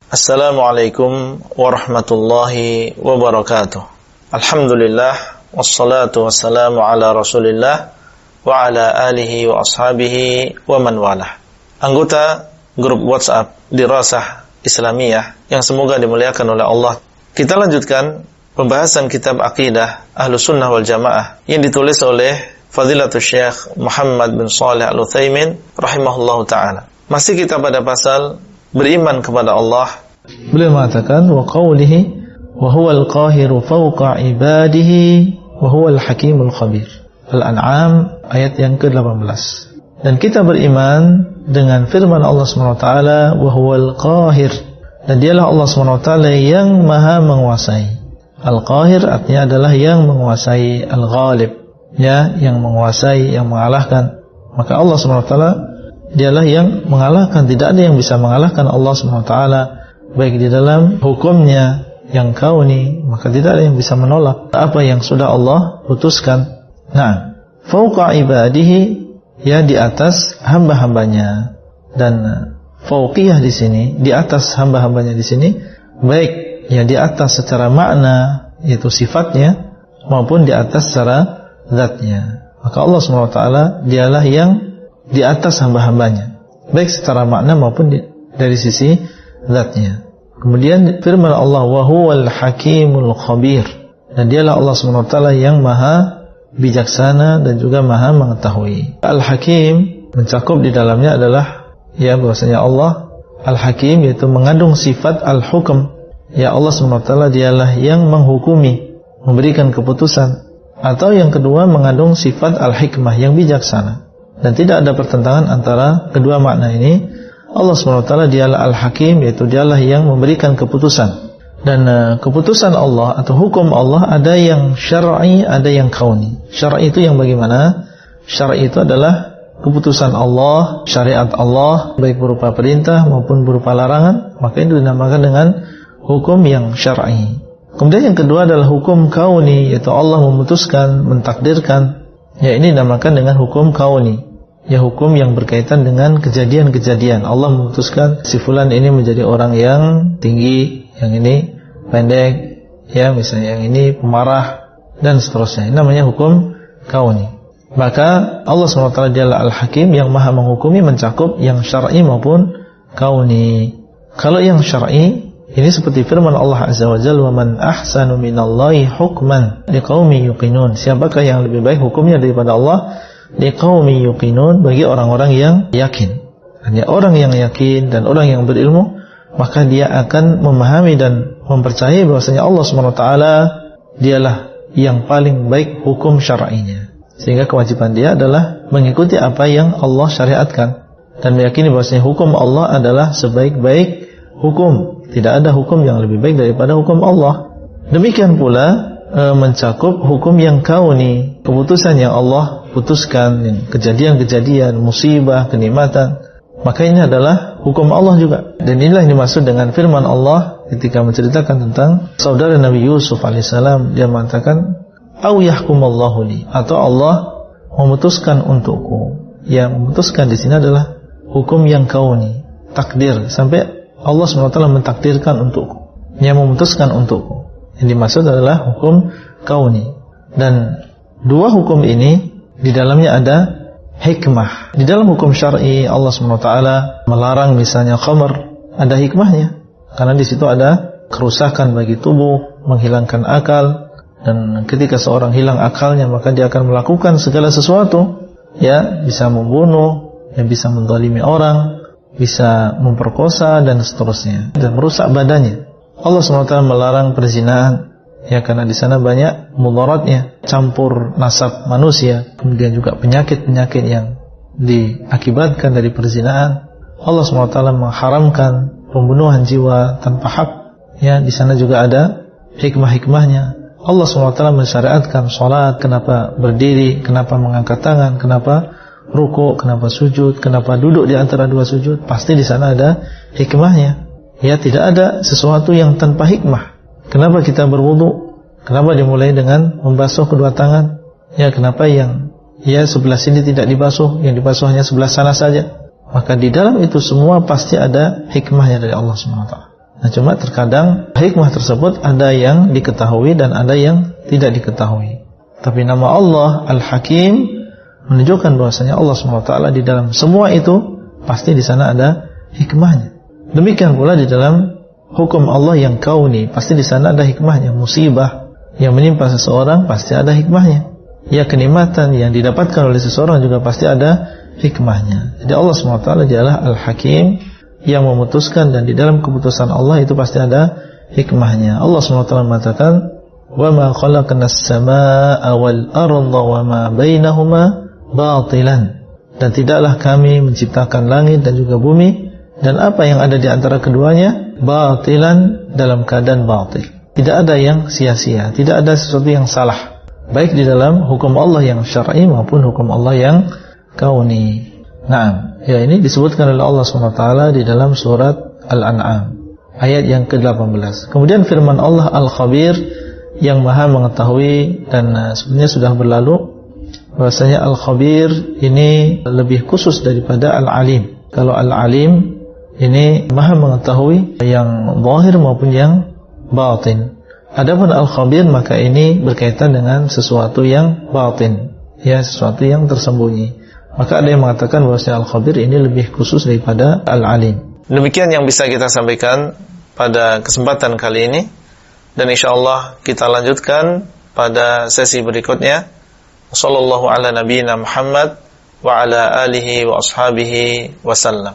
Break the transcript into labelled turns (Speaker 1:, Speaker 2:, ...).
Speaker 1: Assalamualaikum warahmatullahi wabarakatuh. Alhamdulillah, wassalatu wassalamu ala rasulillah wa ala alihi wa ashabihi wa man walah. Anggota grup WhatsApp Dirasah Islamiyah yang semoga dimuliakan oleh Allah, kita lanjutkan pembahasan kitab Aqidah Ahlus Sunnah wal Jamaah yang ditulis oleh Fadilatul Syekh Muhammad bin Shalih Al-Utsaimin rahimahullahu ta'ala. Masih kita pada pasal beriman kepada Allah.
Speaker 2: Beliau mengatakan wa qawlihi wa huwal qahiru fawqa ibadihi wa huwal hakimul khabir. Al-An'am ayat yang ke-18. Dan kita beriman dengan firman Allah SWT, wa huwal qahir, dan dialah Allah SWT yang maha menguasai. Al-qahir artinya adalah yang menguasai, al-ghalib, ya, yang menguasai, yang mengalahkan. Maka Allah SWT dialah yang mengalahkan, tidak ada yang bisa mengalahkan Allah SWT, baik di dalam hukumnya yang kauni, maka tidak ada yang bisa menolak apa yang sudah Allah putuskan. Nah, fauqa ibadihi, ya, di atas hamba-hambanya. Dan fauqiyah di sini, di atas hamba-hambanya di sini, baik ya di atas secara makna, yaitu sifatnya, maupun di atas secara zatnya. Maka Allah SWT dialah yang di atas hamba-hambanya, baik secara makna maupun dari sisi zatnya. Kemudian firman Allah, wa huwal hakimul khabir, dan dialah Allah SWT yang maha bijaksana dan juga maha mengetahui. Al-Hakim mencakup di dalamnya adalah, ya, bahwasanya Allah Al-Hakim yaitu mengandung sifat al-hukm. Ya, Allah SWT dialah yang menghukumi, memberikan keputusan. Atau yang kedua mengandung sifat al-hikmah, yang bijaksana. Dan tidak ada pertentangan antara kedua makna ini. Allah SWT dialah Al-Hakim, yaitu dialah yang memberikan keputusan. Dan keputusan Allah atau hukum Allah ada yang syar'i, ada yang kauni. Syar'i itu yang bagaimana? Syar'i itu adalah keputusan Allah, syariat Allah, baik berupa perintah maupun berupa larangan. Maka itu dinamakan dengan hukum yang syar'i. Kemudian yang kedua adalah hukum kauni, yaitu Allah memutuskan, mentakdirkan. Ya, ini dinamakan dengan hukum kauni. Ya, hukum yang berkaitan dengan kejadian-kejadian. Allah memutuskan si fulan ini menjadi orang yang tinggi, yang ini pendek, ya, misalnya yang ini pemarah, dan seterusnya. Ini namanya hukum kauni. Maka Allah SWT dialah Al-Hakim yang maha menghukumi, mencakup yang syar'i maupun kauni. Kalau yang syar'i, ini seperti firman Allah Azza wa Jalla, wa man ahsanu minallahi hukman liqaumin yuqinun. Siapakah yang lebih baik hukumnya daripada Allah? Liqaumin yuqinun, bagi orang-orang yang yakin. Hanya orang yang yakin dan orang yang berilmu, maka dia akan memahami dan mempercayai bahwasanya Allah SWT dialah yang paling baik hukum syar'inya. Sehingga kewajiban dia adalah mengikuti apa yang Allah syariatkan dan meyakini bahwasanya hukum Allah adalah sebaik-baik hukum. Tidak ada hukum yang lebih baik daripada hukum Allah. Demikian pula mencakup hukum yang kauni, keputusan yang Allah putuskan, kejadian-kejadian, musibah, kenikmatan. Maka ini adalah hukum Allah juga. Dan inilah yang dimaksud dengan firman Allah ketika menceritakan tentang saudara Nabi Yusuf alaihissalam. Dia mengatakan, au yahkumallahu li, atau Allah memutuskan untukku. Yang memutuskan di sini adalah hukum yang kauni, takdir, sampai Allah SWT mentakdirkan untukku, yang memutuskan untukku. Yang dimaksud adalah hukum kauni. Dan dua hukum ini di dalamnya ada hikmah. Di dalam hukum syar'i Allah SWT melarang misalnya khamr, ada hikmahnya. Karena di situ ada kerusakan bagi tubuh, menghilangkan akal. Dan ketika seorang hilang akalnya, maka dia akan melakukan segala sesuatu. Ya, bisa membunuh, ya, bisa menzalimi orang, bisa memperkosa dan seterusnya, dan merusak badannya. Allah SWT melarang perzinahan, ya, karena di sana banyak mudaratnya, campur nasab manusia, kemudian juga penyakit-penyakit yang diakibatkan dari perzinahan. Allah SWT mengharamkan pembunuhan jiwa tanpa hak, ya, di sana juga ada hikmah-hikmahnya. Allah SWT mensyariatkan sholat, kenapa berdiri, kenapa mengangkat tangan, kenapa rukuk, kenapa sujud, kenapa duduk di antara dua sujud. Pasti di sana ada hikmahnya. Ya, tidak ada sesuatu yang tanpa hikmah. Kenapa kita berwudu? Kenapa dimulai dengan membasuh kedua tangan? Ya, kenapa yang sebelah sini tidak dibasuh, yang dibasuh hanya sebelah sana saja? Maka di dalam itu semua pasti ada hikmahnya dari Allah SWT. Nah, cuma terkadang hikmah tersebut ada yang diketahui dan ada yang tidak diketahui. Tapi nama Allah Al-Hakim menunjukkan bahwasanya Allah SWT di dalam semua itu pasti di sana ada hikmahnya. Demikian pula di dalam hukum Allah yang kauni, pasti di sana ada hikmahnya. Musibah yang menimpa seseorang pasti ada hikmahnya. Ya, kenikmatan yang didapatkan oleh seseorang juga pasti ada hikmahnya. Jadi Allah SWT adalah Al-Hakim yang memutuskan, dan di dalam keputusan Allah itu pasti ada hikmahnya. Allah SWT mengatakan, وَمَا خَلَقْنَا السَّمَاءَ وَالْأَرْضَ وَمَا بَيْنَهُمَا بَاطِلًا. Dan tidaklah kami menciptakan langit dan juga bumi dan apa yang ada di antara keduanya batilan, dalam keadaan batil. Tidak ada yang sia-sia, tidak ada sesuatu yang salah, baik di dalam hukum Allah yang syar'i maupun hukum Allah yang kauni. Nah, ya, ini disebutkan oleh Allah SWT di dalam surat Al-An'am ayat yang ke-18. Kemudian firman Allah Al-Khabir, yang maha mengetahui, dan sebenarnya sudah berlalu bahwasanya Al-Khabir ini lebih khusus daripada Al-Alim. Kalau Al-Alim ini maha mengetahui yang zahir maupun yang batin. Adapun Al-Khabir maka ini berkaitan dengan sesuatu yang batin, ya, sesuatu yang tersembunyi. Maka ada yang mengatakan bahwasanya Al-Khabir ini lebih khusus daripada Al-Alim.
Speaker 1: Demikian yang bisa kita sampaikan pada kesempatan kali ini, dan insyaallah kita lanjutkan pada sesi berikutnya. Sallallahu ala nabiyyina Muhammad wa ala alihi wa ashabihi wasallam.